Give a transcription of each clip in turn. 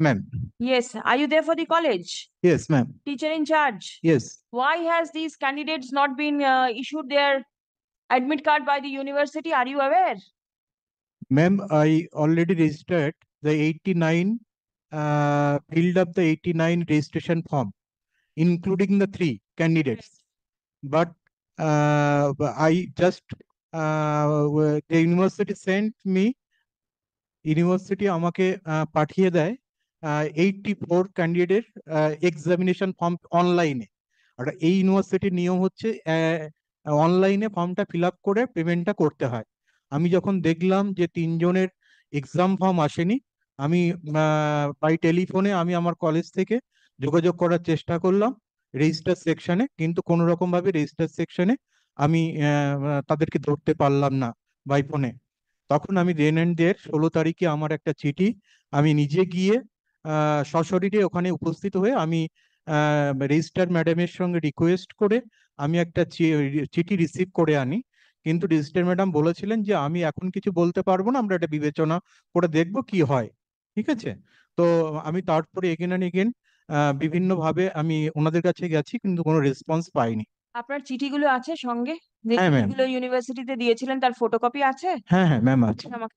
Ma'am. Yes. Are you there for the college? Yes, ma'am. Teacher in charge? Yes. Why has these candidates not been issued their admit card by the university? Are you aware? Ma'am, I already registered the 89, filled up the 89 registration form, including the 3 candidates. But I just, the university sent me, university আমাকে পাঠিয়ে দেয় 84 candidate examination form অনলাইনে। আর এই ইউনিভার্সিটির নিয়ম হচ্ছে অনলাইনে ফর্মটা ফিল আপ করে পেমেন্টটা করতে হয়। আমি যখন দেখলাম যে 3 জনের এক্সাম ফর্ম আসেনি, আমি বাই টেলিফোনে আমি আমার কলেজ থেকে যোগাযোগ করার চেষ্টা করলাম রেজিস্টার সেকশনে, কিন্তু কোনো রকম ভাবে রেজিস্টার সেকশনে আমি তাদেরকে ধরতে পারলাম না বাই ফোনে। তখন আমি দেন অ্যান্ড দের 16 তারিখে আমার একটা চিঠি, আমি নিজে গিয়ে সশরীরে ওখানে উপস্থিত হয়ে আমি রেজিস্ট্রার ম্যাডামের সঙ্গে রিকোয়েস্ট করে আমি একটা চিঠি রিসিভ করে আনি। কিন্তু রেজিস্ট্রার ম্যাডাম বলেছিলেন যে আমি এখন কিছু বলতে পারবো না, আমরা এটা বিবেচনা করে দেখব কি হয়। ঠিক আছে, তো আমি তারপরে এগেন অ্যান্ড এগেন বিভিন্নভাবে আমি ওনাদের কাছে গেছি, কিন্তু কোনো রেসপন্স পাইনি। আপনার চিঠিগুলো আছে সঙ্গে? যে হ্যাঁ ম্যাম। চিঠিগুলো ইউনিভার্সিটিতে দিয়েছিলেন তার ফটোকপি আছে? হ্যাঁ হ্যাঁ ম্যাম আছে। আমাকে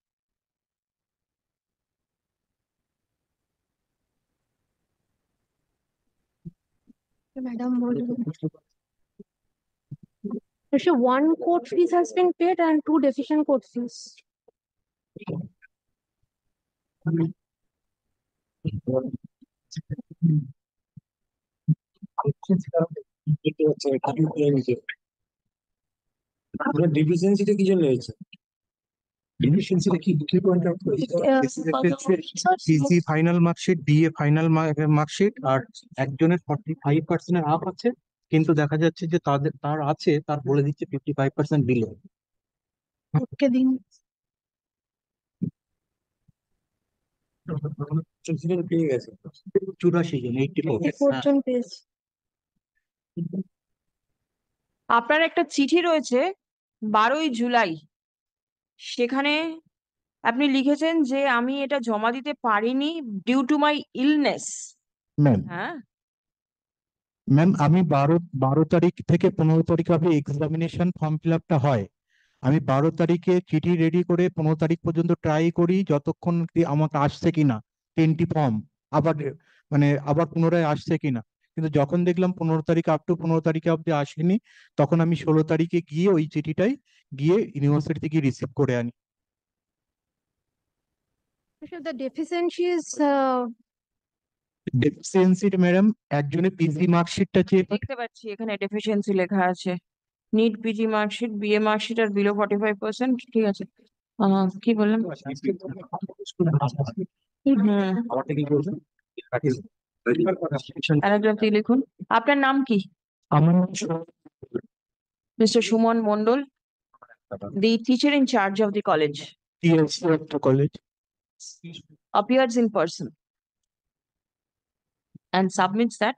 Madam, so 1 court fees has been paid and 2 deficient court fees. ডিফিসিয়েন্সিটা কি জন্য হয়েছে? ডিফিসিয়েন্সিটা কি point out PC final marksheet, BA final marksheet, আর একজনের 45% আপ আছে, কিন্তু দেখা যাচ্ছে যে তার আছে, তার বলে দিচ্ছে 55% বিলো। Okay, দিন। পেয়ে গেছে 84 জন, 84 জন পেয়েছে। আপনার একটা চিঠি রয়েছে 12ই জুলাই, সেখানে আপনি লিখেছেন যে আমি এটা জমা দিতে পারিনি due to my illness. Ma'am. হ্যাঁ ম্যাম, আমি 12 তারিখ থেকে 15 তারিখ হবে এক্সামিনেশন ফর্ম ফিল আপটা হয়। আমি 12 তারিখে চিঠি রেডি করে 15 তারিখ পর্যন্ত ট্রাই করি যতক্ষণ আমাকে আসছে কিনা 10টি ফর্ম, আবার আবার পুনরায় আসছে কিনা। কিন্তু যখন দেখলাম 15 তারিখ আপ টু 15 তারিখে অব্দি আসেনি, তখন আমি 16 তারিখে গিয়ে ওই চিঠিটাই গিয়ে ইউনিভার্সিটি থেকে রিসিভ করে আনি। The deficiency is deficiency madam, একজনের পিজি মার্কশিটটা চেয়ে দেখতে পাচ্ছি এখানে ডেফিসিয়েন্সি লেখা আছে, need PG marksheet, BA marksheet আর বিলো 45%। ঠিক আছে, কি বললাম? প্যারাগ্রাফ দিয়ে লিখুন। আপনার নাম কি? আমার নাম Mr. Shumon Mondol, the teacher in charge of the college, TLC of the college, appears in person and submits that